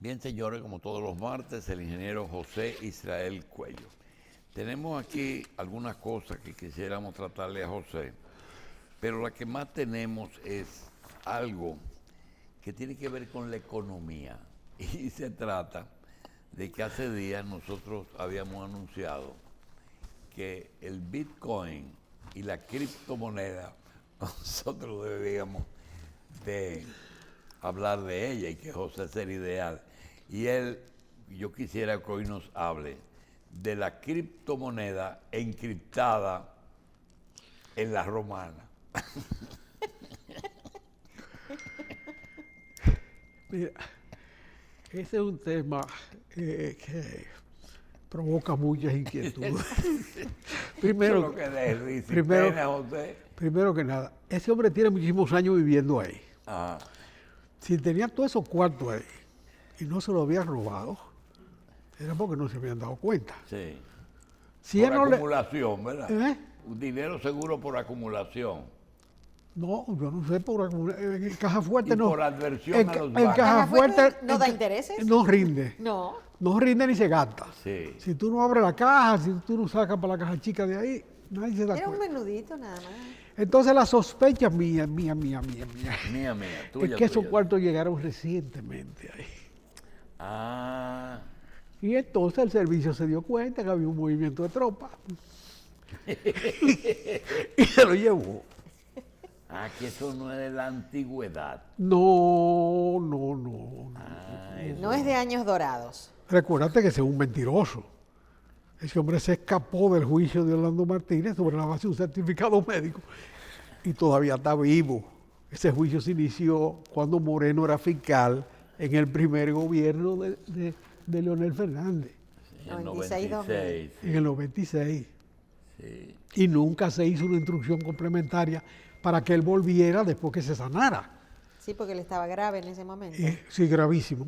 Bien, señores, como todos los martes, el ingeniero José Israel Cuello. Tenemos aquí algunas cosas que quisiéramos tratarle a José, pero la que más tenemos es algo que tiene que ver con la economía. Y se trata de que hace días nosotros habíamos anunciado que el Bitcoin y la criptomoneda, nosotros debíamos de hablar de ella y que José sería ideal. Y yo quisiera que hoy nos hable de la criptomoneda encriptada en la romana. Mira, ese es un tema que provoca muchas inquietudes. Eso es lo que de risa y primero, pena, José. primero que nada, ese hombre tiene muchísimos años viviendo ahí. Ajá. Si tenía todos esos cuartos ahí y no se lo habían robado, era porque no se habían dado cuenta. Sí. Si Por él no le- acumulación, ¿verdad? ¿Eh? Un dinero seguro por acumulación. No, yo no sé, en caja fuerte Y no. por adversión a los En bancos. caja ¿Caja fuerte fuerte no da intereses? No rinde. No. No rinde ni se gasta. Sí. Si tú no abres la caja, si tú no sacas para la caja chica de ahí, nadie se da Era un cuenta. menudito nada más. Entonces la sospecha mía, Mía, tuya, es que esos tuya. cuartos llegaron recientemente ahí. Ah, Y entonces el servicio se dio cuenta que había un movimiento de tropas y se lo llevó. que eso no es de la antigüedad. No. No es de años dorados. Recuérdate que ese es un mentiroso. Ese hombre se escapó del juicio de Orlando Martínez sobre la base de un certificado médico y todavía está vivo. Ese juicio se inició cuando Moreno era fiscal en el primer gobierno de Leonel Fernández, En el 96, 96. en el 96. Sí. Y nunca se hizo una instrucción complementaria para que él volviera después que se sanara. Sí, porque él estaba grave en ese momento. Sí, gravísimo,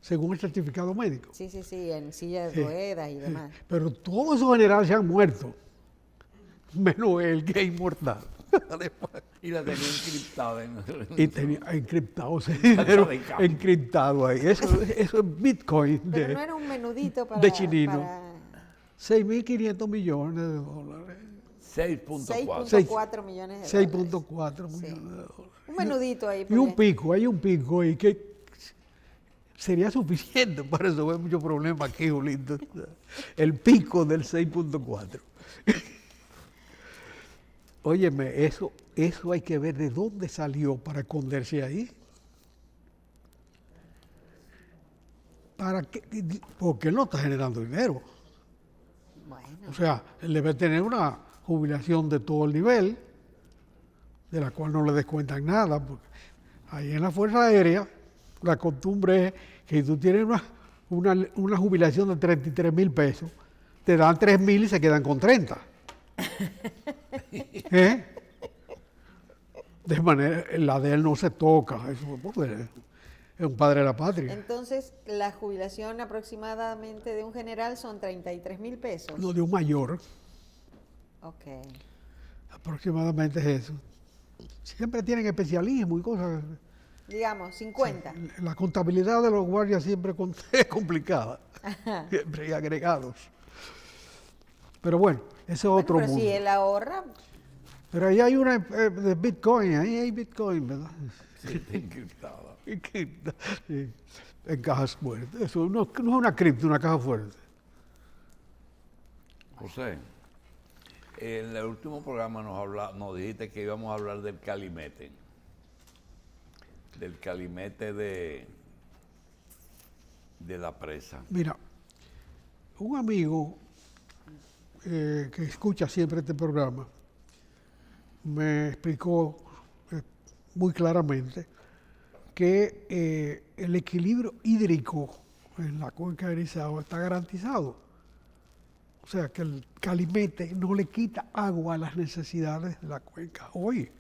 según el certificado médico. Sí, en silla de Sí, ruedas y demás. Pero todos esos generales se han muerto, menos él, que es inmortal. Y la tenía encriptada en Y tenía encriptado ese dinero, de cambio. encriptado ahí. Eso es Bitcoin Pero de no era un menudito para... de Chinino. para 6.500 millones de dólares. 6.4. 6.4 millones de dólares. 6.4 Sí. millones de dólares. Un menudito ahí. Y un porque- hay un pico ahí que sería suficiente para resolver muchos problemas aquí, Julito. El pico del 6.4. Óyeme, eso hay que ver de dónde salió para esconderse ahí. Porque él no está generando dinero. Bueno, O sea, él debe tener una jubilación de todo el nivel, de la cual no le descuentan nada, porque ahí en la Fuerza Aérea la costumbre es que si tú tienes una jubilación de 33,000 pesos, te dan 3,000 y se quedan con 30. ¿Eh? De manera, la de él no se toca, eso pues, es un padre de la patria. entonces la jubilación aproximadamente de un general son 33.000 pesos. Lo de un mayor, Ok. aproximadamente es eso. Siempre tienen especialismo y cosas. Digamos, 50. La contabilidad de los guardias siempre es complicada. Siempre hay agregados. Pero bueno, ese es Bueno, otro pero mundo. si él ahorra, Pero ahí hay una de Bitcoin, ahí hay Bitcoin, ¿verdad? Sí, está encriptada. Sí, en cajas fuertes. Eso no es una cripto, una caja fuerte. José, en el último programa nos dijiste que íbamos a hablar del calimete. Del calimete de la presa. Mira, un amigo que escucha siempre este programa me explicó muy claramente que el equilibrio hídrico en la cuenca de Erizao está garantizado. O sea, que el calimete no le quita agua a las necesidades de la cuenca hoy.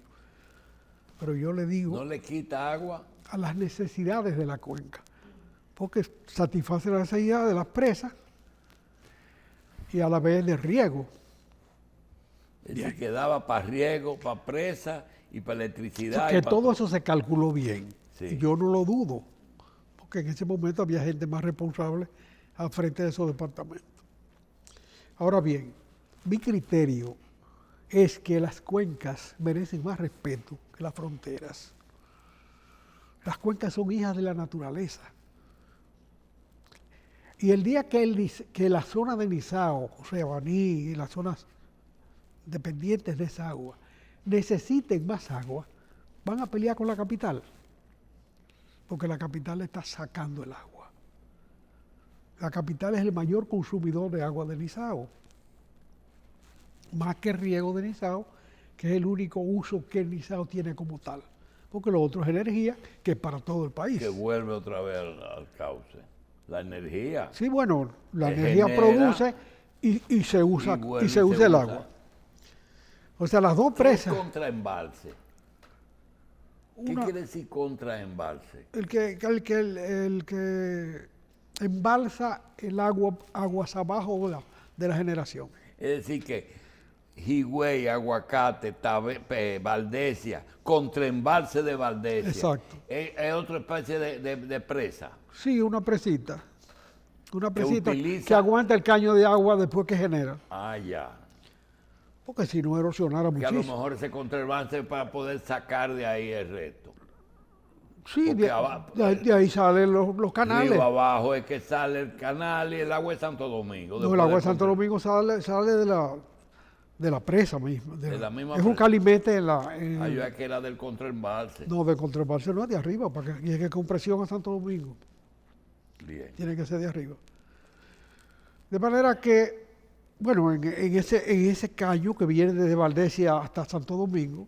Pero yo le digo, ¿No le quita agua? a las necesidades de la cuenca, porque satisface las necesidades de las presas y a la vez de riego. Es decir, que daba para riego, para presa y para electricidad. Que y para todo eso se calculó bien. Sí. Y yo no lo dudo, porque en ese momento había gente más responsable al frente de esos departamentos. Ahora bien, mi criterio es que las cuencas merecen más respeto que las fronteras. Las cuencas son hijas de la naturaleza. Y el día que la zona de Nizao, o sea, Baní y las zonas dependientes de esa agua, necesiten más agua, van a pelear con la capital, porque la capital está sacando el agua. La capital es el mayor consumidor de agua de Nizao, más que el riego de Nizao, que es el único uso que Nizao tiene como tal, porque lo otro es energía, que es para todo el país. Que vuelve otra vez al cauce. La energía. Sí, bueno, la que energía genera produce y se usa, vuelve y se usa el agua. O sea, las dos ¿Qué es presas, contraembalse? ¿Qué Una- quiere decir contraembalse? el que embalsa el agua aguas abajo de la generación. Es decir que Higüey, Aguacate, Valdesia, contraembalse de Valdesia. Exacto. Es otra especie de presa. Sí, una presita que utiliza- aguanta el caño de agua después que genera, Ah, ya. porque si no erosionara Que a lo muchísimo. mejor ese contraembalse para poder sacar de ahí el resto. Sí, porque abajo- de ahí salen los canales. Río abajo es que sale el canal y el agua de Santo Domingo. No, después el agua de del Santo contra- Domingo sale de la presa misma. De la misma es un presa. calimete Ah, yo es que era del contraembalse. no, de contraembalse no es de arriba, para que llegue con presión a Santo Domingo. Bien. Tiene que ser de arriba. De manera que, bueno, en ese caño que viene desde Valdesia hasta Santo Domingo,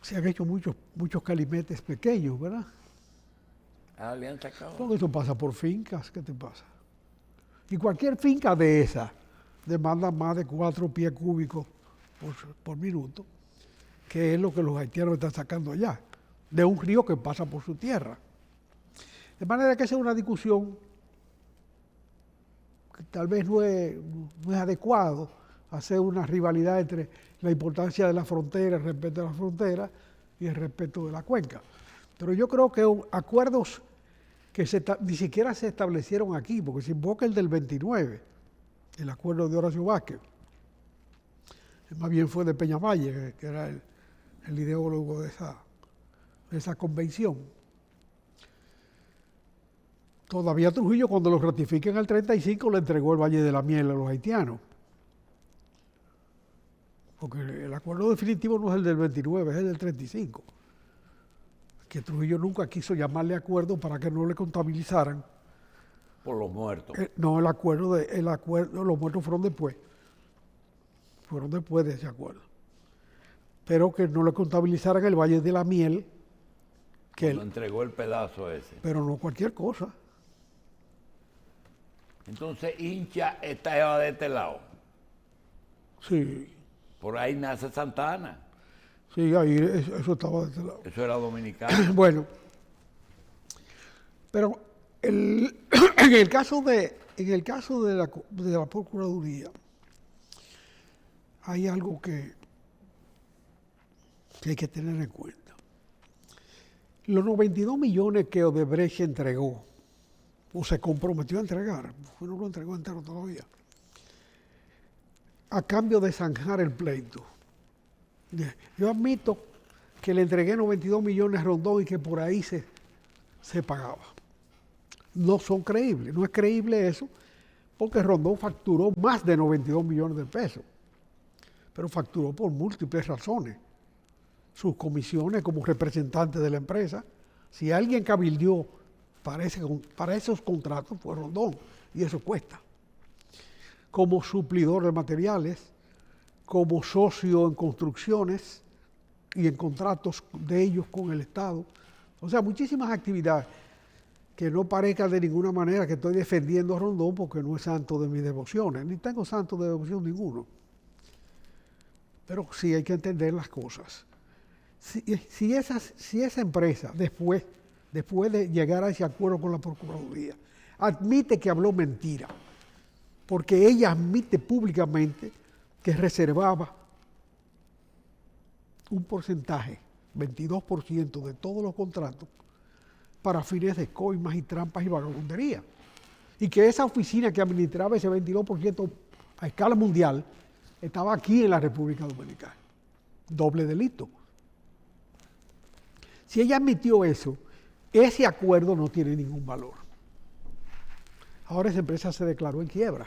se han hecho muchos calimetes pequeños, ¿verdad? Ah, le han sacado. Todo eso pasa por fincas, ¿qué te pasa? Y cualquier finca de esa demanda más de 4 pies cúbicos por minuto, que es lo que los haitianos están sacando allá, de un río que pasa por su tierra. De manera que esa es una discusión que tal vez no es adecuado hacer una rivalidad entre la importancia de la frontera, el respeto de la frontera y el respeto de la cuenca. Pero yo creo que acuerdos que ni siquiera se establecieron aquí, porque se invoca el del 29, el acuerdo de Horacio Vázquez, más bien fue de Peñavalle, que era el ideólogo de esa convención. Todavía Trujillo, cuando lo ratifica en el 35, le entregó el Valle de la Miel a los haitianos. Porque el acuerdo definitivo no es el del 29, es el del 35. Que Trujillo nunca quiso llamarle acuerdo para que no le contabilizaran. Por los muertos. No, el acuerdo, los muertos fueron después. Fueron después de ese acuerdo. Pero que no le contabilizaran el Valle de la Miel, Cuando entregó el pedazo ese. pero no cualquier cosa. Entonces, hincha está de este lado. Sí, Por ahí nace Santa Ana. sí, ahí eso estaba de este lado. Eso era dominicano. Bueno, pero en el caso de la Procuraduría, hay algo que hay que tener en cuenta. Los 92 millones que Odebrecht entregó, o se comprometió a entregar, no lo entregó entero todavía, a cambio de zanjar el pleito. Yo admito que le entregué 92 millones a Rondón y que por ahí se pagaba. No son creíbles, no es creíble eso, porque Rondón facturó más de 92 millones de pesos, pero facturó por múltiples razones. Sus comisiones como representante de la empresa, si alguien cabildió para esos contratos fue Rondón, y eso cuesta. Como suplidor de materiales, como socio en construcciones y en contratos de ellos con el Estado. O sea, muchísimas actividades que no parezca de ninguna manera que estoy defendiendo a Rondón porque no es santo de mis devociones, ni tengo santo de devoción ninguno. Pero sí hay que entender las cosas. Si esa empresa, después de llegar a ese acuerdo con la Procuraduría, admite que habló mentira, porque ella admite públicamente que reservaba un porcentaje, 22% de todos los contratos, para fines de coimas y trampas y vagabundería. Y que esa oficina que administraba ese 22% a escala mundial estaba aquí en la República Dominicana. Doble delito. Si ella admitió eso, ese acuerdo no tiene ningún valor. Ahora esa empresa se declaró en quiebra.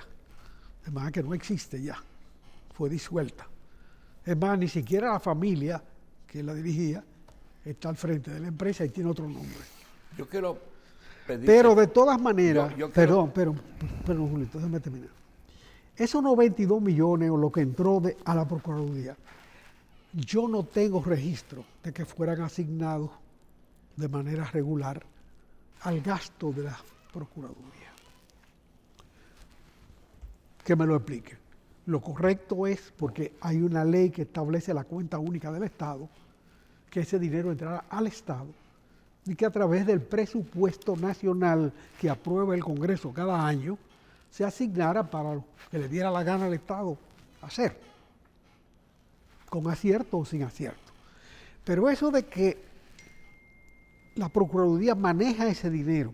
Es más, que no existe ya. Fue disuelta. Es más, ni siquiera la familia que la dirigía está al frente de la empresa y tiene otro nombre. Yo quiero pedir... Pero de todas maneras, quiero... perdón, Julito, déjame terminar. Esos 92 millones o lo que entró a la Procuraduría, yo no tengo registro de que fueran asignados de manera regular al gasto de la Procuraduría. Que me lo explique. Lo correcto es, porque hay una ley que establece la cuenta única del Estado, que ese dinero entrará al Estado y que a través del presupuesto nacional que aprueba el Congreso cada año, se asignara para lo que le diera la gana al Estado hacer, con acierto o sin acierto. Pero eso de que la Procuraduría maneja ese dinero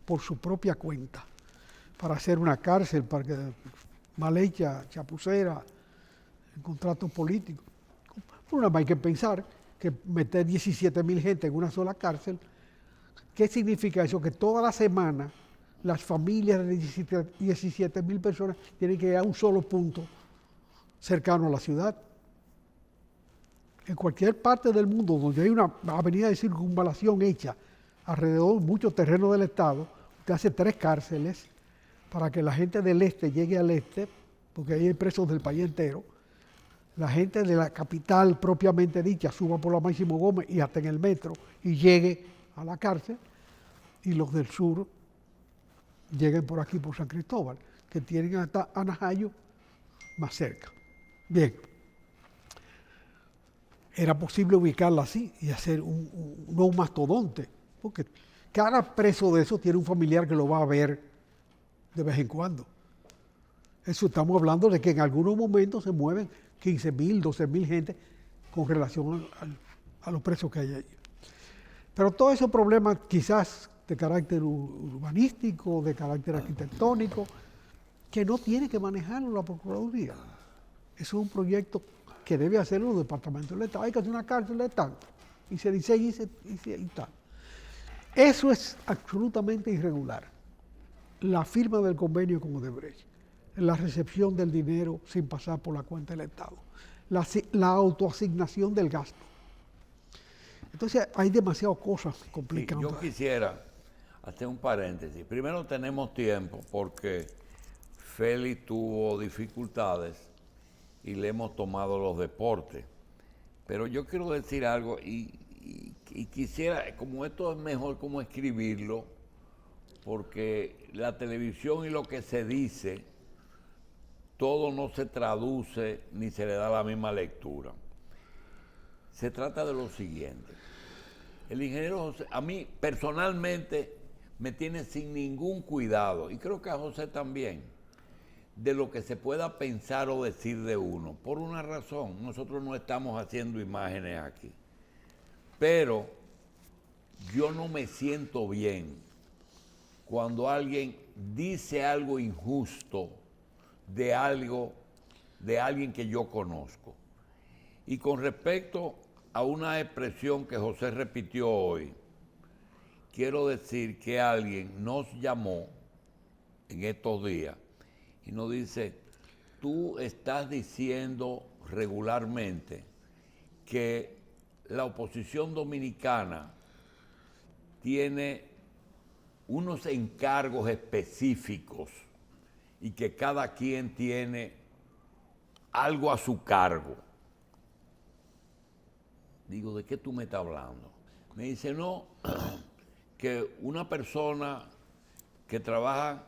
por su propia cuenta para hacer una cárcel, para que mal hecha, chapucera, en contratos políticos. Bueno, hay que pensar que meter 17,000 gente en una sola cárcel, ¿qué significa eso? Que toda la semana las familias de 17,000 personas tienen que ir a un solo punto cercano a la ciudad. En cualquier parte del mundo donde hay una avenida de circunvalación hecha alrededor de muchos terrenos del Estado, usted hace 3 cárceles para que la gente del este llegue al este, porque ahí hay presos del país entero, la gente de la capital propiamente dicha suba por la Máximo Gómez y hasta en el metro y llegue a la cárcel, y los del sur lleguen por aquí, por San Cristóbal, que tienen hasta Anajayo más cerca. Bien, era posible ubicarla así y hacer no un mastodonte, porque cada preso de eso tiene un familiar que lo va a ver de vez en cuando. Eso estamos hablando de que en algunos momentos se mueven 15,000, 12,000 gente con relación a los presos que hay allí. Pero todos esos problemas quizás de carácter urbanístico, de carácter arquitectónico, que no tiene que manejarlo la Procuraduría. Eso es un proyecto que debe hacerlo los departamentos del Estado. Hay que hacer una cárcel de tanto, y se diseña y tal. Eso es absolutamente irregular. La firma del convenio con Odebrecht, la recepción del dinero sin pasar por la cuenta del Estado, la autoasignación del gasto. Entonces hay demasiadas cosas complicadas. Yo quisiera hacer un paréntesis. Primero tenemos tiempo porque Félix tuvo dificultades y le hemos tomado los deportes. Pero yo quiero decir algo y quisiera, como esto es mejor como escribirlo, porque la televisión y lo que se dice, todo no se traduce ni se le da la misma lectura. Se trata de lo siguiente. El ingeniero José, a mí personalmente me tiene sin ningún cuidado, y creo que a José también, de lo que se pueda pensar o decir de uno. Por una razón, nosotros no estamos haciendo imágenes aquí. Pero yo no me siento bien cuando alguien dice algo injusto de alguien que yo conozco. Y con respecto a una expresión que José repitió hoy, quiero decir que alguien nos llamó en estos días y nos dice, tú estás diciendo regularmente que la oposición dominicana tiene unos encargos específicos y que cada quien tiene algo a su cargo. Digo, ¿de qué tú me estás hablando? Me dice, no, que una persona que trabaja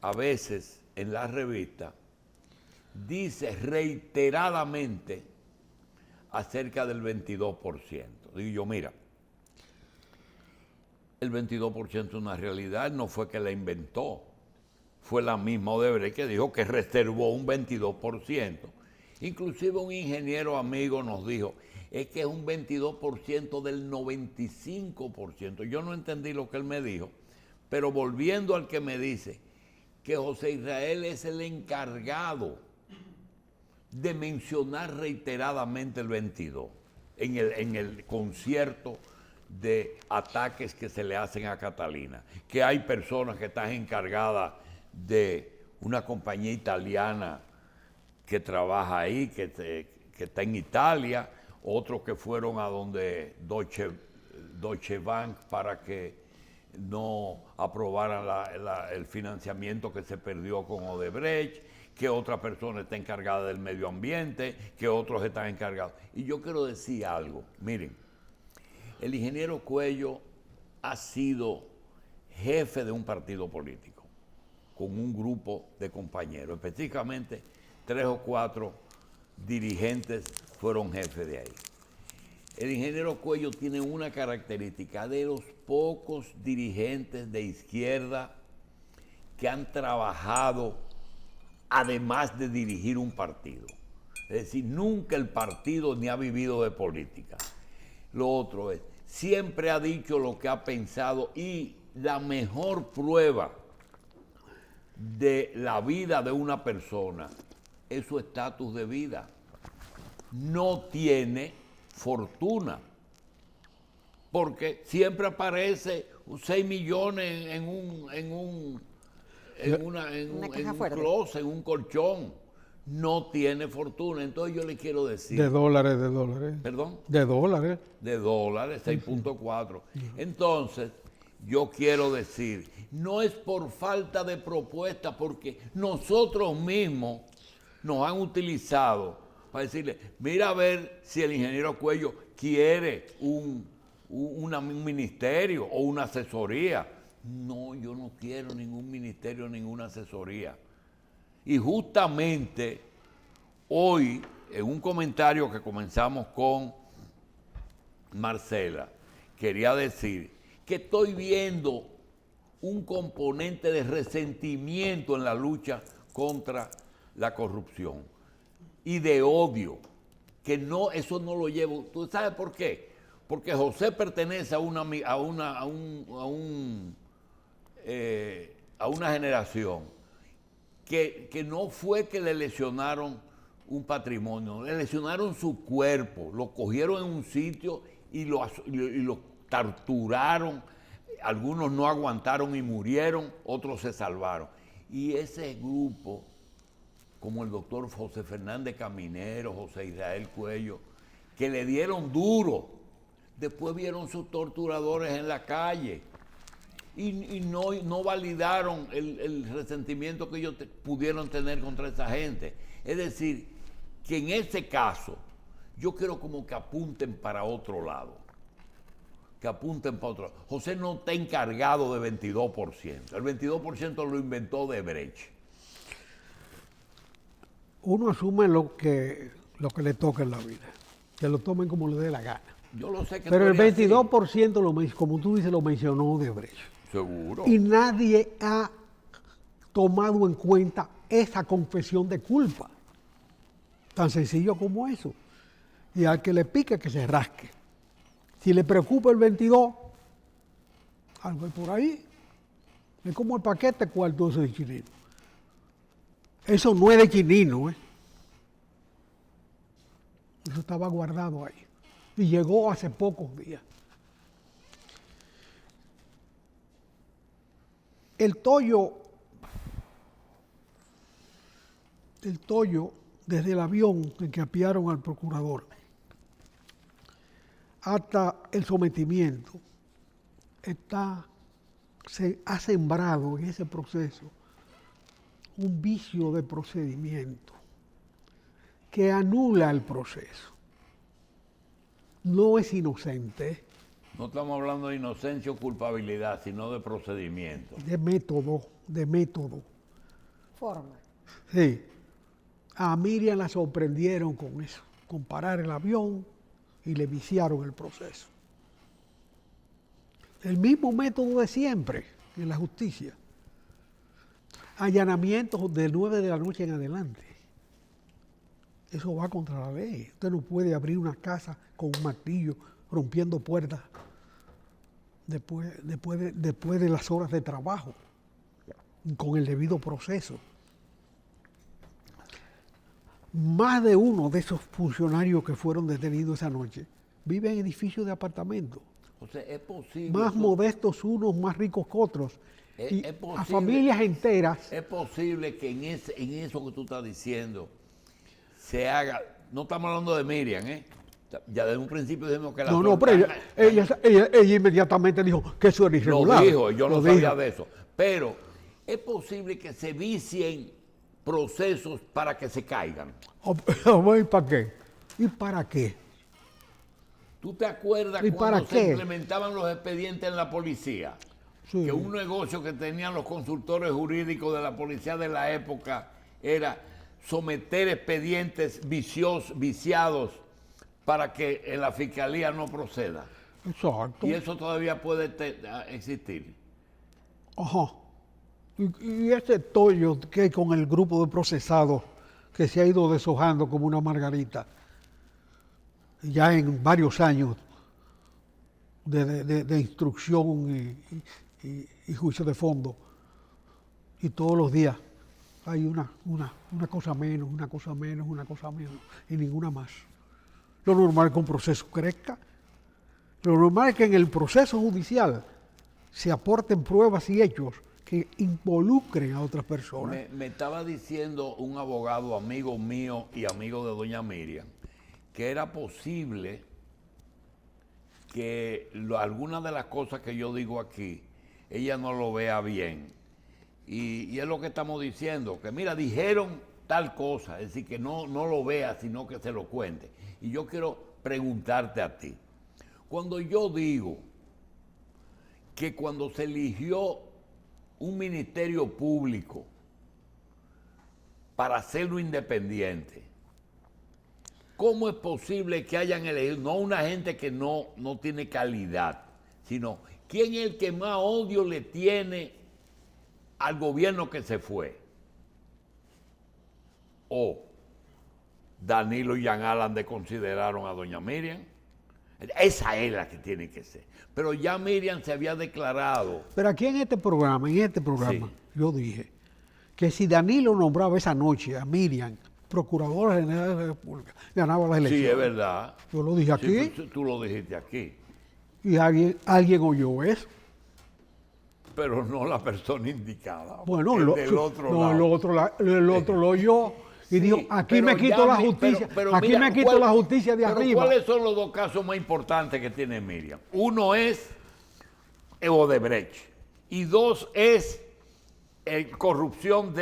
a veces en la revista dice reiteradamente acerca del 22%. Digo yo, mira, el 22% es una realidad, no fue que la inventó, fue la misma Odebrecht que dijo que reservó un 22%. Inclusive un ingeniero amigo nos dijo, es que es un 22% del 95%. Yo no entendí lo que él me dijo, pero volviendo al que me dice que José Israel es el encargado de mencionar reiteradamente el 22 en el concierto de ataques que se le hacen a Catalina, que hay personas que están encargadas de una compañía italiana que trabaja ahí, que está en Italia, otros que fueron a donde Deutsche Bank para que no aprobaran el financiamiento que se perdió con Odebrecht, que otra persona está encargada del medio ambiente, que otros están encargados. Y yo quiero decir algo, miren, el ingeniero Cuello ha sido jefe de un partido político, con un grupo de compañeros, específicamente 3 o 4 dirigentes fueron jefes de ahí. El ingeniero Cuello tiene una característica: de los pocos dirigentes de izquierda que han trabajado además de dirigir un partido. Es decir, nunca el partido ni ha vivido de política. Lo otro es, siempre ha dicho lo que ha pensado, y la mejor prueba de la vida de una persona es su estatus de vida. No tiene fortuna, porque siempre aparece 6 millones en un closet, en un colchón. No tiene fortuna. Entonces yo le quiero decir... De dólares. ¿Perdón? De dólares. De dólares, 6.4. Entonces, yo quiero decir, no es por falta de propuesta, porque nosotros mismos nos han utilizado para decirle, mira a ver si el ingeniero Cuello quiere un ministerio o una asesoría. No, yo no quiero ningún ministerio, ninguna asesoría. Y justamente hoy, en un comentario que comenzamos con Marcela, quería decir que estoy viendo un componente de resentimiento en la lucha contra la corrupción y de odio, que no, eso no lo llevo. ¿Tú sabes por qué? Porque José pertenece a una generación que no fue que le lesionaron un patrimonio, le lesionaron su cuerpo, lo cogieron en un sitio y lo torturaron. Algunos no aguantaron y murieron, otros se salvaron. Y ese grupo, como el doctor José Fernández Caminero, José Israel Cuello, que le dieron duro, después vieron sus torturadores en la calle y no validaron el resentimiento que ellos pudieron tener contra esa gente. Es decir, que en ese caso, yo quiero como que apunten para otro lado. Que apunten para otro lado. José no está encargado de 22%. El 22% lo inventó Odebrecht. Uno asume lo que le toca en la vida, que lo tomen como le dé la gana. Yo lo sé que pero el así. 22%, como tú dices, lo mencionó Odebrecht. Seguro. Y nadie ha tomado en cuenta esa confesión de culpa. Tan sencillo como eso. Y al que le pique, que se rasque. Si le preocupa el 22, algo hay por ahí. Es como el paquete cuarto ese de Chinino. Eso no es de Chinino, ¿eh? Eso estaba guardado ahí. Y llegó hace pocos días. El Toyo, desde el avión en que apiaron al procurador hasta el sometimiento, se ha sembrado en ese proceso un vicio de procedimiento que anula el proceso. No es inocente. No estamos hablando de inocencia o culpabilidad, sino de procedimiento. De método. Forma. Sí. A Miriam la sorprendieron con eso, con parar el avión y le viciaron el proceso. El mismo método de siempre en la justicia. Allanamientos de 9 de la noche en adelante. Eso va contra la ley. Usted no puede abrir una casa con un martillo, rompiendo puertas después de las horas de trabajo, con el debido proceso. Más de uno de esos funcionarios que fueron detenidos esa noche vive en edificios de apartamentos. O sea, es posible. Más modestos unos, más ricos que otros. Y es posible, a familias enteras. Es posible que en eso que tú estás diciendo se haga. No estamos hablando de Miriam, ¿eh? Ya desde un principio dijimos que la No, pero ella inmediatamente dijo que eso era irregular. Lo dijo, yo no sabía de eso. Pero es posible que se vicien procesos para que se caigan. ¿Y para qué? ¿Y para qué? ¿Tú te acuerdas ¿Y cuando para se qué? implementaban los expedientes en la policía? Sí. Que un negocio que tenían los consultores jurídicos de la policía de la época era someter expedientes viciados para que en la fiscalía no proceda. Exacto. Y eso todavía puede existir. Ajá. Y ese tollo que hay con el grupo de procesados que se ha ido deshojando como una margarita, ya en varios años de instrucción y juicio de fondo, y todos los días hay una cosa menos, una cosa menos, una cosa menos, y ninguna más. Lo normal es que un proceso crezca, lo normal es que en el proceso judicial se aporten pruebas y hechos que involucren a otras personas. Me estaba diciendo un abogado amigo mío y amigo de doña Miriam que era posible que algunas de las cosas que yo digo aquí, ella no lo vea bien. Y es lo que estamos diciendo, que mira, dijeron tal cosa, es decir, que no lo vea, sino que se lo cuente. Y yo quiero preguntarte a ti, cuando yo digo que cuando se eligió un ministerio público para hacerlo independiente, ¿cómo es posible que hayan elegido, no una gente que no tiene calidad, sino quién es el que más odio le tiene al gobierno que se fue? O Danilo y Jean Alan consideraron a doña Miriam. Esa es la que tiene que ser. Pero ya Miriam se había declarado. Pero aquí en este programa, Sí. yo dije que si Danilo nombraba esa noche a Miriam Procuradora General de la República, ganaba las elecciones. Sí, es verdad. Yo lo dije aquí. Sí, tú lo dijiste aquí. Y alguien oyó eso. Pero no la persona indicada. Bueno, el del otro lado. el otro lo oyó y Sí, dijo, aquí pero me quito ya la justicia, pero aquí mira, me quito la justicia de pero arriba. ¿cuáles son los dos casos más importantes que tiene Miriam? Uno es Odebrecht y dos es corrupción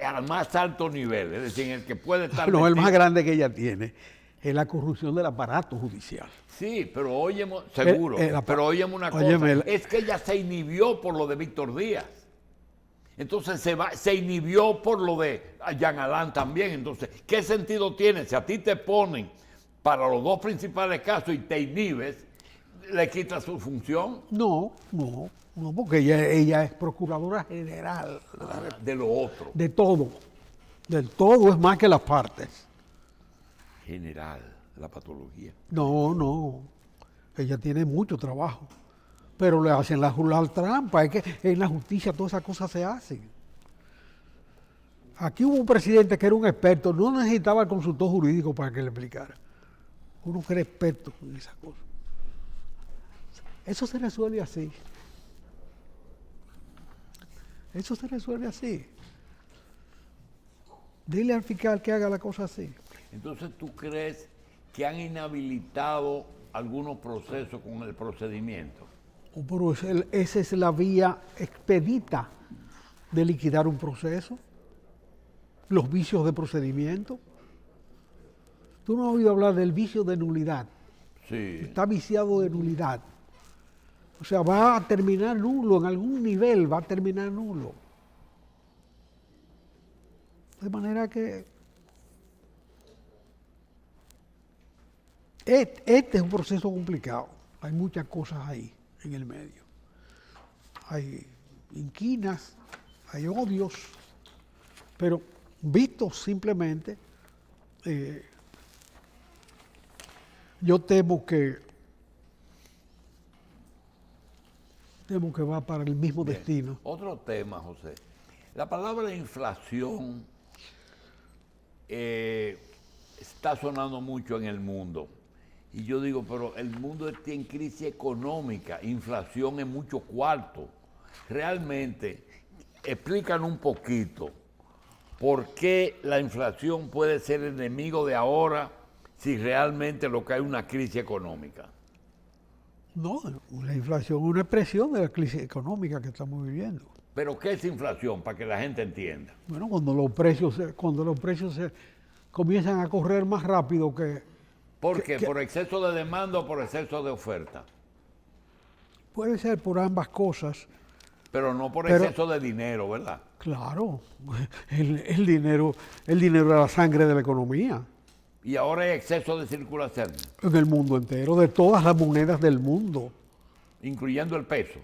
al más alto nivel, es decir, en el que puede estar No, el metido. más grande que ella tiene es la corrupción del aparato judicial. Sí, pero óyeme, seguro, pero óyeme una cosa, es que ella se inhibió por lo de Víctor Díaz. Entonces se inhibió por lo de Jean Alain también. Entonces, ¿qué sentido tiene? Si a ti te ponen para los dos principales casos y te inhibes, ¿le quitas su función? No, porque ella es procuradora general De lo otro. de todo. Del todo es más que las partes. General, la patología. No. Ella tiene mucho trabajo. Pero le hacen la trampa. Es que en la justicia todas esas cosas se hacen. Aquí hubo un presidente que era un experto. No necesitaba el consultor jurídico para que le explicara. Uno que era experto en esas cosas. Eso se resuelve así. Eso se resuelve así. Dile al fiscal que haga la cosa así. Entonces, ¿tú crees que han inhabilitado algunos procesos con el procedimiento? Pero esa es la vía expedita de liquidar un proceso. Los vicios de procedimiento. Tú no has oído hablar del vicio de nulidad. Sí. Está viciado de nulidad. O sea, va a terminar nulo, en algún nivel va a terminar nulo. De manera que este es un proceso complicado. Hay muchas cosas ahí en el medio. Hay inquinas, hay odios, pero vistos simplemente Yo temo que va para el mismo Bien. destino. Otro tema, José. La palabra inflación está sonando mucho en el mundo. Y yo digo, pero el mundo está en crisis económica, inflación en mucho cuarto. Realmente, explícanos un poquito por qué la inflación puede ser enemigo de ahora si realmente lo que hay es una crisis económica. No, la inflación es una expresión de la crisis económica que estamos viviendo. Pero ¿qué es inflación? Para que la gente entienda. Bueno, cuando los precios se comienzan a correr más rápido que ¿Por qué? ¿Por exceso de demanda o por exceso de oferta? puede ser por ambas cosas. Pero no por Pero- exceso de dinero, ¿verdad? Claro, el dinero es la sangre de la economía Y ahora hay exceso de circulación, en el mundo entero, de todas las monedas del mundo. incluyendo el peso.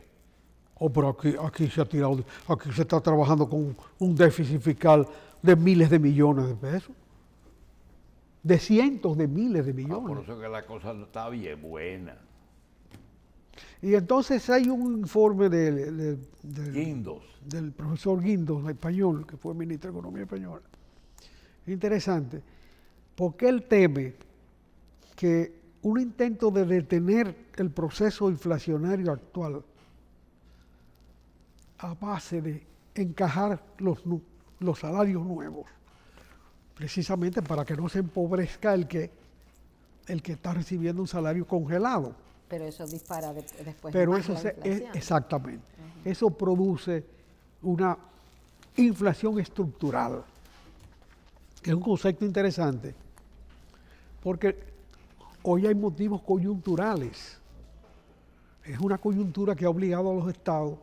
Pero aquí se está trabajando con un déficit fiscal de miles de millones de pesos, de cientos de miles de Por millones. eso que la cosa no está bien buena. Y entonces hay un informe Guindos. del profesor Guindos, español, que fue ministro de Economía española. Interesante, porque él teme que un intento de detener el proceso inflacionario actual a base de encajar los salarios nuevos, precisamente para que no se empobrezca el que está recibiendo un salario congelado. Pero eso dispara después Pero más eso la inflación. exactamente, eso produce una inflación estructural, que es un concepto interesante, porque hoy hay motivos coyunturales. Es una coyuntura que ha obligado a los estados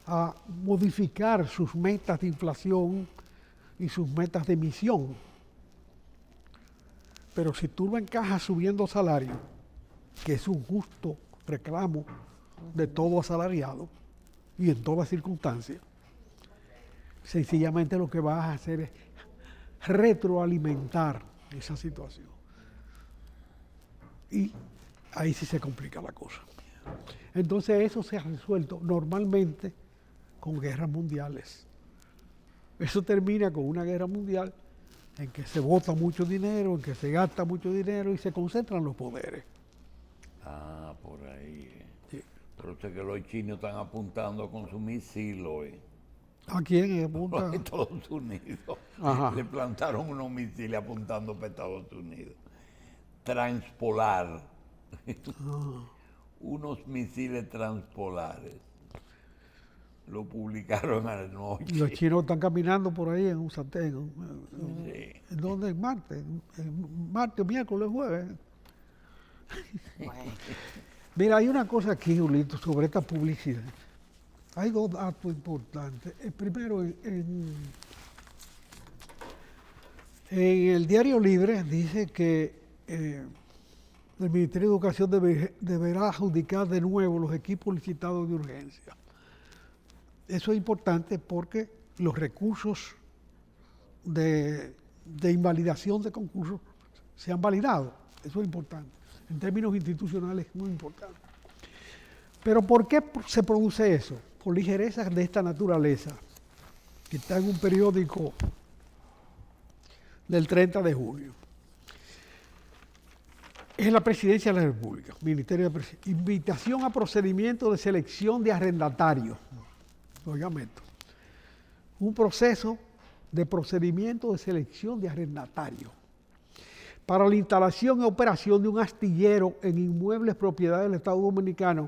a modificar sus metas de inflación y sus metas de emisión. Pero si tú lo encajas subiendo salario, que es un justo reclamo de todo asalariado y en todas circunstancias, sencillamente lo que vas a hacer es retroalimentar esa situación. Y ahí sí se complica la cosa. Entonces eso se ha resuelto normalmente con guerras mundiales. Eso termina con una guerra mundial en que se bota mucho dinero, en que se gasta mucho dinero y se concentran los poderes. Ah, por ahí. Sí. Pero usted que los chinos están apuntando con su misil hoy. ¿A quién apunta? A Estados Unidos. Ajá. Le plantaron unos misiles apuntando para Estados Unidos. Transpolar. Unos misiles transpolares. Lo publicaron anoche. Los chinos están caminando por ahí en un sartén. Sí. ¿En dónde? En Marte. En martes, miércoles, jueves. Bueno, Mira, hay una cosa aquí, Julito, sobre esta publicidad. Hay dos datos importantes. El primero, en el Diario Libre dice que el Ministerio de Educación deberá adjudicar de nuevo los equipos licitados de urgencia. Eso es importante porque los recursos de invalidación de concursos se han validado. Eso es importante. En términos institucionales es muy importante. Pero ¿por qué se produce eso? Por ligerezas de esta naturaleza, que está en un periódico del 30 de junio. Es la Presidencia de la República, Ministerio de Presidencia. Invitación a procedimiento de selección de arrendatarios. Oigan esto. Un proceso de procedimiento de selección de arrendatarios para la instalación y operación de un astillero en inmuebles propiedad del Estado Dominicano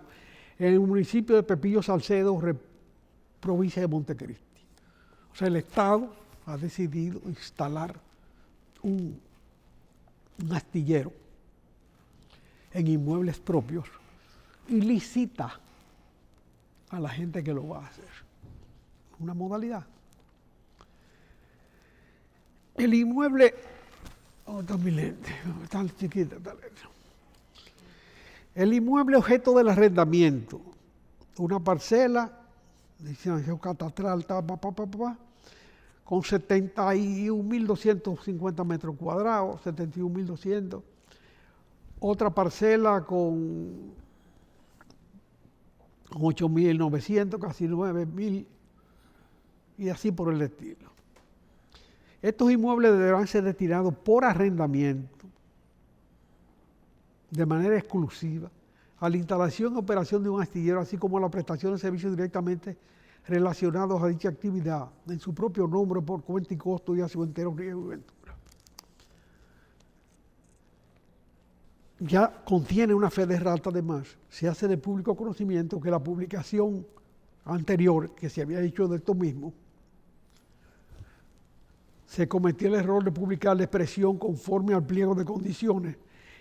en el municipio de Pepillo Salcedo, provincia de Montecristi. O sea, el Estado ha decidido instalar un astillero en inmuebles propios y licita a la gente que lo va a hacer. Una modalidad. El inmueble, está mi lente, tan chiquita esta letra. El inmueble objeto del arrendamiento, una parcela, licencia catastral, con 71.250 metros cuadrados, 71.200, otra parcela con 8.900, casi 9.000, y así por el estilo. Estos inmuebles deberán ser destinados por arrendamiento, de manera exclusiva, a la instalación y operación de un astillero, así como a la prestación de servicios directamente relacionados a dicha actividad, en su propio nombre, por cuenta y costo y a su entero riesgo y ventura. Ya contiene una fe de rata, además, se hace de público conocimiento que la publicación anterior que se había hecho de esto mismo, se cometió el error de publicar la expresión conforme al pliego de condiciones,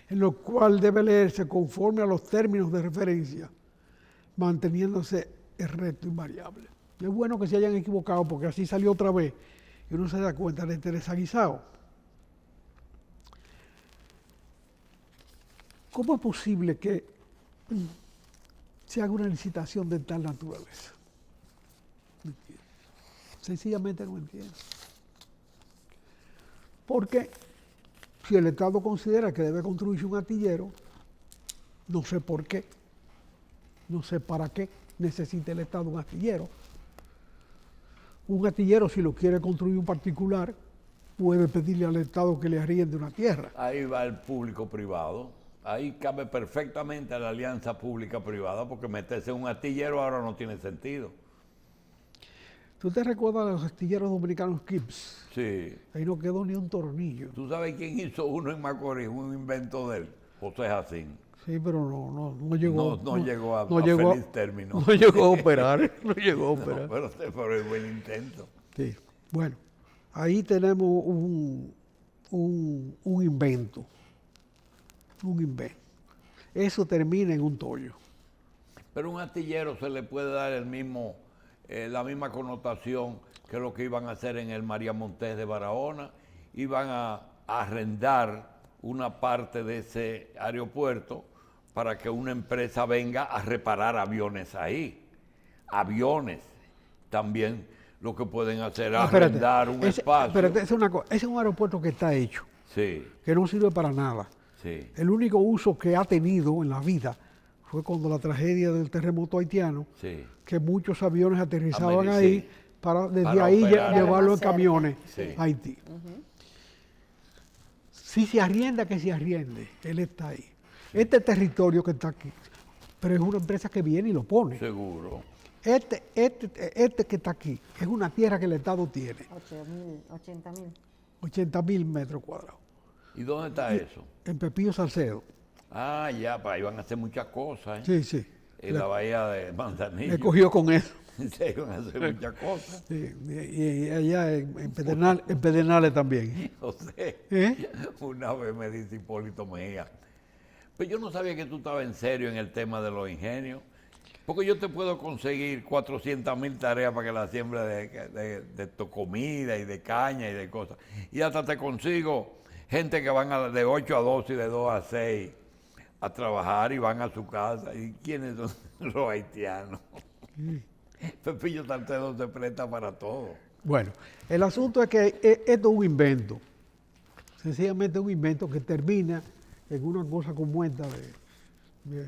en lo cual debe leerse conforme a los términos de referencia, manteniéndose el resto invariable. Es bueno que se hayan equivocado porque así salió otra vez y uno se da cuenta de este desaguisado. ¿Cómo es posible que se haga una licitación de tal naturaleza? No entiendo. Sencillamente no entiendo. Porque si el Estado considera que debe construirse un astillero, no sé por qué, no sé para qué necesita el Estado un astillero. Un astillero, si lo quiere construir un particular, puede pedirle al Estado que le arriende una tierra. Ahí va el público-privado. Ahí cabe perfectamente la alianza pública-privada, porque meterse en un astillero ahora no tiene sentido. ¿Tú te recuerdas de los astilleros dominicanos Gibbs? Sí. Ahí no quedó ni un tornillo. ¿Tú sabes quién hizo uno en Macorís? Un invento de él, José Jacín. Sí, pero no llegó. No llegó a feliz término. No llegó a operar. No llegó a operar. Pero es buen intento. Sí. Bueno, ahí tenemos un invento. Un invento. Eso termina en un tollo. Pero un astillero se le puede dar la misma connotación que lo que iban a hacer en el María Montés de Barahona. Iban a arrendar una parte de ese aeropuerto para que una empresa venga a reparar aviones ahí. Aviones. También lo que pueden hacer es arrendar un espacio. Espérate, es una cosa. Ese es un aeropuerto que está hecho. Sí. Que no sirve para nada. Sí. El único uso que ha tenido en la vida fue cuando la tragedia del terremoto haitiano, Sí. que muchos aviones aterrizaban Sí. ahí para desde Para ahí operar. llevarlo en Cerca. camiones Sí. a Haití. Si se arrienda, que se arriende, él está ahí. Este territorio que está aquí, pero es una empresa que viene y lo pone. Seguro. Este que está aquí es una tierra que el Estado tiene, 80.000. 80.000 metros cuadrados, ¿Y dónde está eso? en Pepillo Salcedo. Ah, ya, para ahí van a hacer muchas cosas, ¿eh? Sí, sí. En la bahía de Manzanillo. Me cogió con eso. Se iban a hacer muchas cosas. Sí, y allá en Pedernales también. José, ¿Eh? una vez me dice Hipólito Mejía, pero yo no sabía que tú estabas en serio en el tema de los ingenios, porque yo te puedo conseguir 400.000 tareas para que la siembra de tu comida y de caña y de cosas. Y hasta te consigo gente que van de 8 a 12 y de 2 a 6 a trabajar y van a su casa. ¿Y quiénes son los haitianos? Pepillo Salcedo se presta para todo. Bueno, el asunto es que esto es un invento. Sencillamente un invento que termina en una cosa como esta de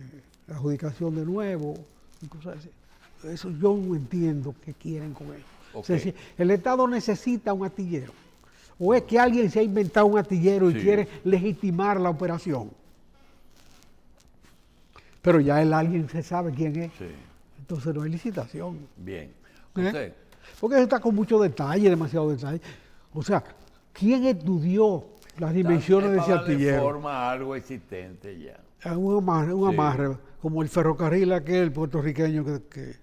adjudicación de nuevo y cosas así. Eso yo no entiendo qué quieren con eso. Okay. El Estado necesita un astillero. O es que alguien se ha inventado un astillero y Sí. quiere legitimar la operación. Pero ya el alguien se sabe quién es. Sí, Entonces no hay licitación. bien. ¿Eh? José, Porque eso está con mucho detalle, demasiado detalle. O sea, ¿quién estudió las dimensiones de ese para darle astillero? forma a algo existente ya. Un Sí. amarre, como el ferrocarril aquel puertorriqueño que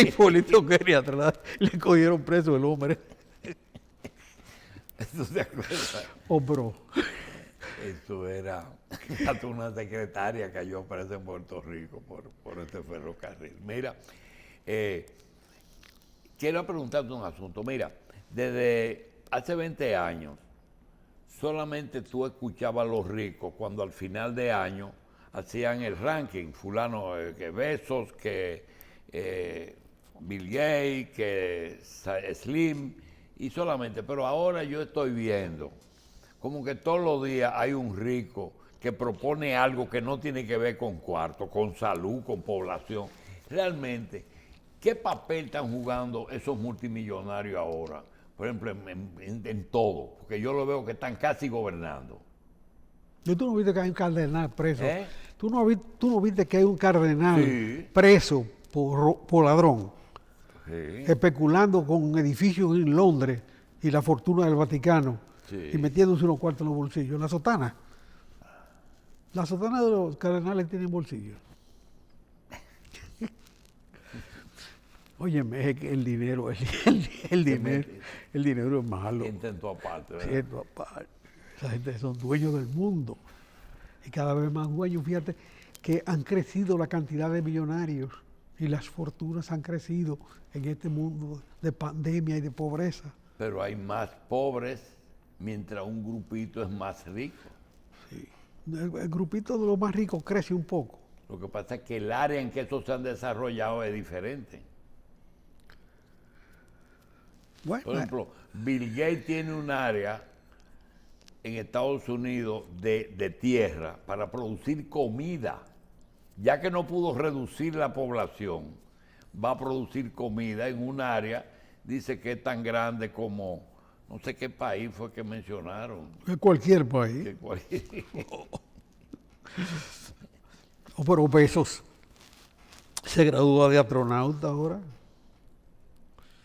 Hipólito quería atrás, le cogieron preso el hombre. ¿Eso se acuerda? Oh, bro. Eso era hasta una secretaria cayó presa en Puerto Rico por este ferrocarril. Mira, quiero preguntarte un asunto. Mira, desde hace 20 años, solamente tú escuchabas a los ricos cuando al final de año hacían el ranking, fulano, que Bezos, que Bill Gates, que Slim, y solamente, pero ahora yo estoy viendo como que todos los días hay un rico que propone algo que no tiene que ver con cuarto, con salud, con población. Realmente, ¿qué papel están jugando esos multimillonarios ahora? Por ejemplo, en todo, porque yo lo veo que están casi gobernando. ¿Y tú no viste que hay un cardenal preso? ¿Eh? ¿Tú no viste que hay un cardenal Sí. preso por ladrón, Sí. especulando con edificios en Londres y la fortuna del Vaticano, Sí. y metiéndose unos cuartos en los bolsillos? La sotana. La sotana de los cardenales tienen bolsillos. Óyeme, es que el dinero, el dinero es malo. Intentó aparte, ¿verdad? Cierto, aparte. Esa gente son dueños del mundo. Y cada vez más dueños. Fíjate que han crecido la cantidad de millonarios y las fortunas han crecido en este mundo de pandemia y de pobreza. Pero hay más pobres mientras un grupito es más rico. El grupito de los más ricos crece un poco. Lo que pasa es que el área en que esos se han desarrollado es diferente. Bueno, Por ejemplo, Bill Gates tiene un área en Estados Unidos de tierra para producir comida. Ya que no pudo reducir la población, va a producir comida en un área, dice que es tan grande como, no sé qué país fue que mencionaron. en cualquier país. Que Oh, pero Bezos se gradúa de astronauta ahora.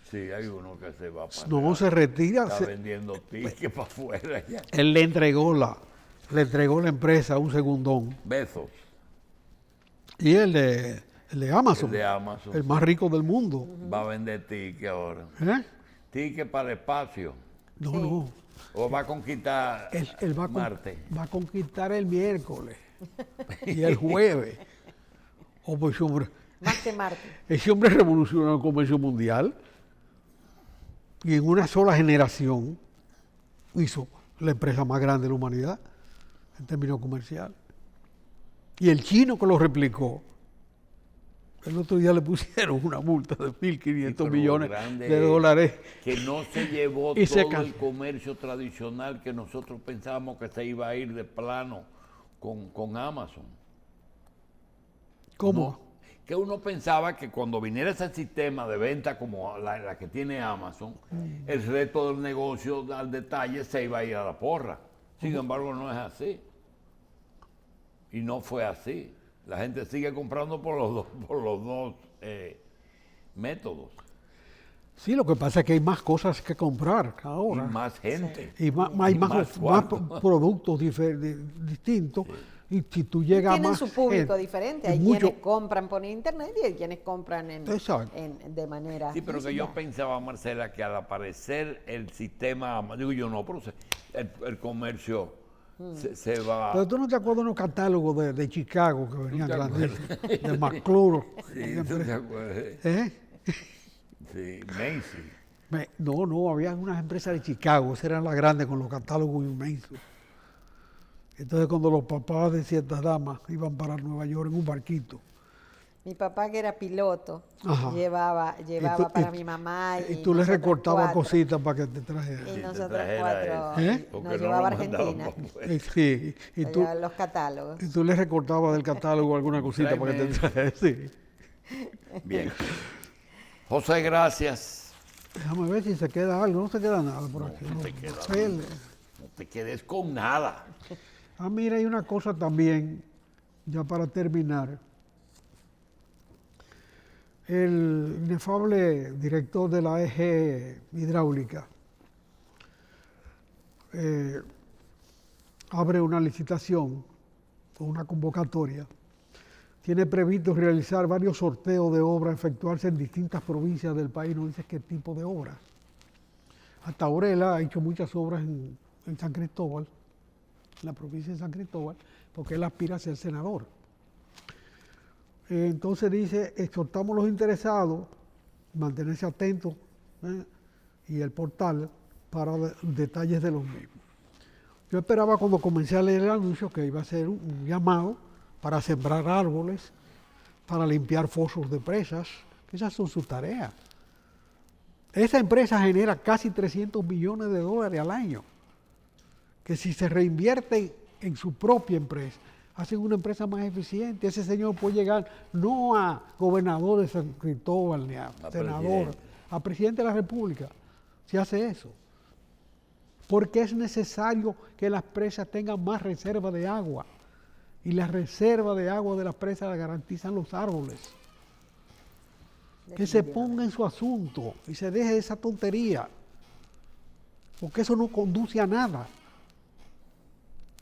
sí, hay uno que se va para No, allá. se retira. Está vendiendo tickets para afuera ya. Él le entregó la empresa a un segundón. Besos. Y el de Amazon, El de Amazon. el más rico del mundo. Va a vender tickets ahora. ¿Eh? Tickets para el espacio. No, Sí. no. O va a conquistar Él va, Marte. va a conquistar el miércoles y el jueves. Oh, pues Más que Marte. ese hombre revolucionó el comercio mundial y en una sola generación hizo la empresa más grande de la humanidad en términos comerciales. Y el chino que lo replicó, el otro día le pusieron una multa de 1.500 pero lo millones grande de es dólares. Que no se llevó Y se todo cansó. el comercio tradicional que nosotros pensábamos que se iba a ir de plano con Amazon. ¿Cómo? No, que uno pensaba que cuando viniera ese sistema de venta como la que tiene Amazon, el resto del negocio al detalle se iba a ir a la porra. Sin embargo, no es así. Y no fue así. La gente sigue comprando por los dos métodos. Sí, lo que pasa es que hay más cosas que comprar ahora. Y más gente. Y hay y más cuarto. productos distintos. Y si tú llegas a Tienen más su público gente, diferente. y Hay mucho- quienes compran por internet y hay quienes compran Exacto. de manera Sí, pero que física. yo pensaba, Marcela, que al aparecer el sistema, digo yo no, pero el comercio se va... Pero tú no te acuerdas de los catálogos de Chicago que venían te grandísimos, de McClure. Sí, ¿tú te acuerdas? ¿Eh? Sí, Macy. No, había unas empresas de Chicago, esas eran las grandes con los catálogos inmensos. Entonces cuando los papás de ciertas damas iban para Nueva York en un barquito, Mi papá, que era piloto, Ajá. llevaba tú- para y- mi mamá y tú le nosotros recortabas 4. cositas para que te trajeran. Y te nosotros trajera 4 eso, ¿Eh? porque nos no llevaba a lo mandaban Argentina. pa' afuera. Sí, y Nos tú, llevaba los catálogos. y tú le recortabas del catálogo alguna cosita para que te Tráeme. trajera. Sí. Bien. José, gracias. Déjame ver si se queda algo, no se queda nada por aquí. no te queda Papeles. No te quedes con nada. Ah, mira, hay una cosa también, ya para terminar. El inefable director de la EG Hidráulica abre una licitación o una convocatoria. Tiene previsto realizar varios sorteos de obras, efectuarse en distintas provincias del país, no dice qué tipo de obras. Hasta ahora él ha hecho muchas obras en San Cristóbal, en la provincia de San Cristóbal, porque él aspira a ser senador. Entonces dice, exhortamos a los interesados, mantenerse atentos y el portal para detalles de los mismos. Yo esperaba cuando comencé a leer el anuncio que iba a ser un llamado para sembrar árboles, para limpiar fosos de presas, que esas son sus tareas. Esa empresa genera casi 300 millones de dólares al año, que si se reinvierte en su propia empresa, hacen una empresa más eficiente. Ese señor puede llegar no a gobernador de San Cristóbal, ni a senador, a presidente de la República, si hace eso. Porque es necesario que las presas tengan más reserva de agua. Y la reserva de agua de las presas la garantizan los árboles. Que se ponga en su asunto y se deje esa tontería. Porque eso no conduce a nada.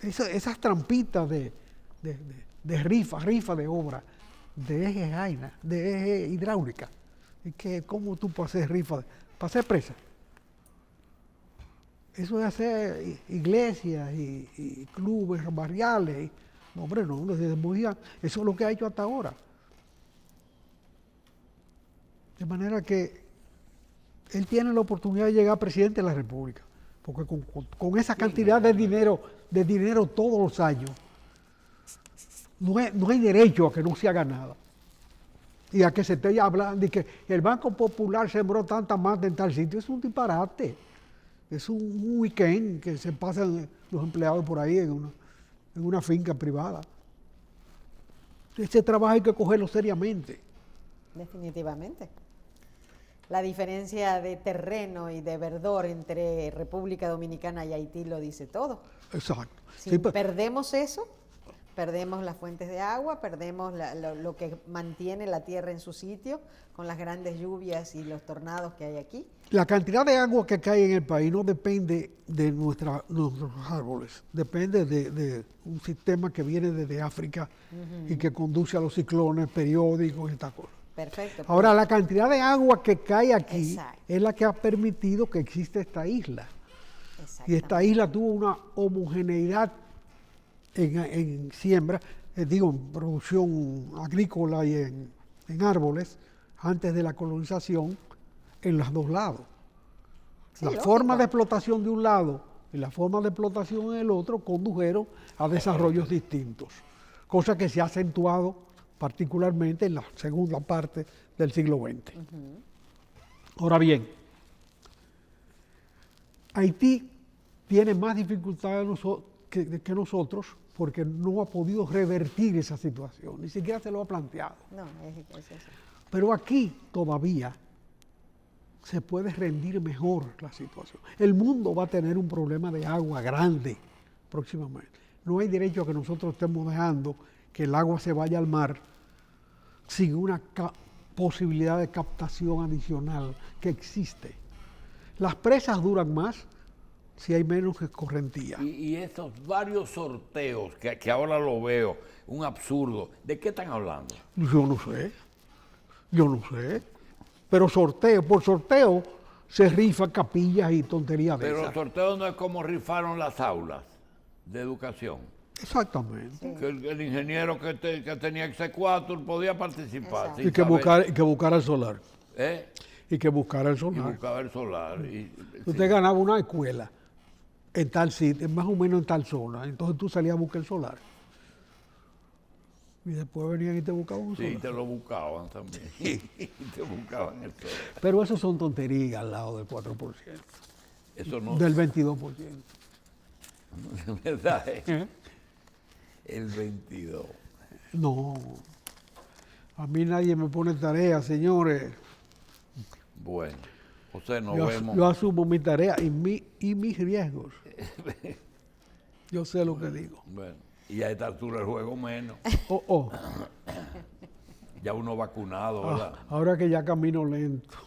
Esas trampitas de rifa de obra, de eje jaina, de eje hidráulica. Es que, ¿cómo tú puedes hacer rifa? Para hacer presa. Eso es hacer iglesias y clubes barriales. No, hombre, no, eso es lo que ha hecho hasta ahora. De manera que él tiene la oportunidad de llegar presidente de la República. Porque con esa cantidad de dinero todos los años, no hay derecho a que no se haga nada. Y a que se esté hablando de que el Banco Popular sembró tanta mata en tal sitio. Es un disparate. Es un weekend que se pasan los empleados por ahí en una finca privada. Ese trabajo hay que cogerlo seriamente. Definitivamente. La diferencia de terreno y de verdor entre República Dominicana y Haití lo dice todo. Exacto. Si Sí, perdemos eso, perdemos las fuentes de agua, perdemos lo que mantiene la tierra en su sitio, con las grandes lluvias y los tornados que hay aquí. la cantidad de agua que cae en el país no depende de nuestros árboles, depende de un sistema que viene desde África y que conduce a los ciclones periódicos y estas cosas. Perfecto. Ahora, la cantidad de agua que cae aquí Exacto. es la que ha permitido que exista esta isla. Y esta isla tuvo una homogeneidad en siembra, en producción agrícola y en árboles, antes de la colonización, en los dos lados. Sí, la lógico. forma de explotación de un lado y la forma de explotación en el otro condujeron a desarrollos distintos, cosa que se ha acentuado particularmente en la segunda parte del siglo XX. Ahora bien, Haití tiene más dificultades que nosotros porque no ha podido revertir esa situación, ni siquiera se lo ha planteado. No, es eso. Pero aquí todavía se puede rendir mejor la situación. El mundo va a tener un problema de agua grande próximamente. No hay derecho a que nosotros estemos dejando que el agua se vaya al mar sin una posibilidad de captación adicional que existe. Las presas duran más si hay menos escorrentía. Y esos varios sorteos que ahora lo veo, un absurdo, ¿de qué están hablando? Yo no sé. Pero por sorteo se rifan capillas y tonterías de Pero el esas. sorteo no es como rifaron las aulas de educación. Exactamente. Que el ingeniero que tenía Exequatur podía participar. Exacto. sin Y que saber, buscara el solar. ¿eh? Y que buscara el Y solar. buscaba el solar. Usted ganaba una escuela en tal sitio, más o menos en tal zona. Entonces tú salías a buscar el solar. Y después venían y te buscaban un Sí, solar. te lo buscaban también. Y te buscaban el solar. Pero eso son tonterías al lado del 4%. Eso no Del 22%. es verdad. El 22. No. A mí nadie me pone tarea, señores. Bueno, José, nos Yo vemos. asumo mi tarea y mis riesgos. Yo sé lo que digo. Bueno, y a esta altura el juego menos. Oh. Ya uno vacunado, ¿verdad? Ahora que ya camino lento.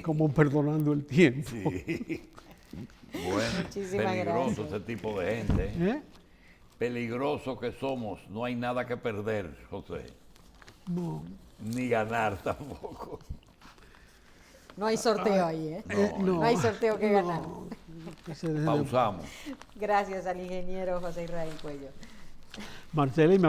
Como perdonando el tiempo. Sí. Bueno, Muchísimas peligroso gracias. ese tipo de gente. ¿Eh? Peligroso que somos. No hay nada que perder, José. No. Ni ganar tampoco. No hay sorteo ahí, ¿eh? No hay sorteo que ganar. Que se deje de- Pausamos. Gracias al ingeniero José Israel Cuello. Marcela, y me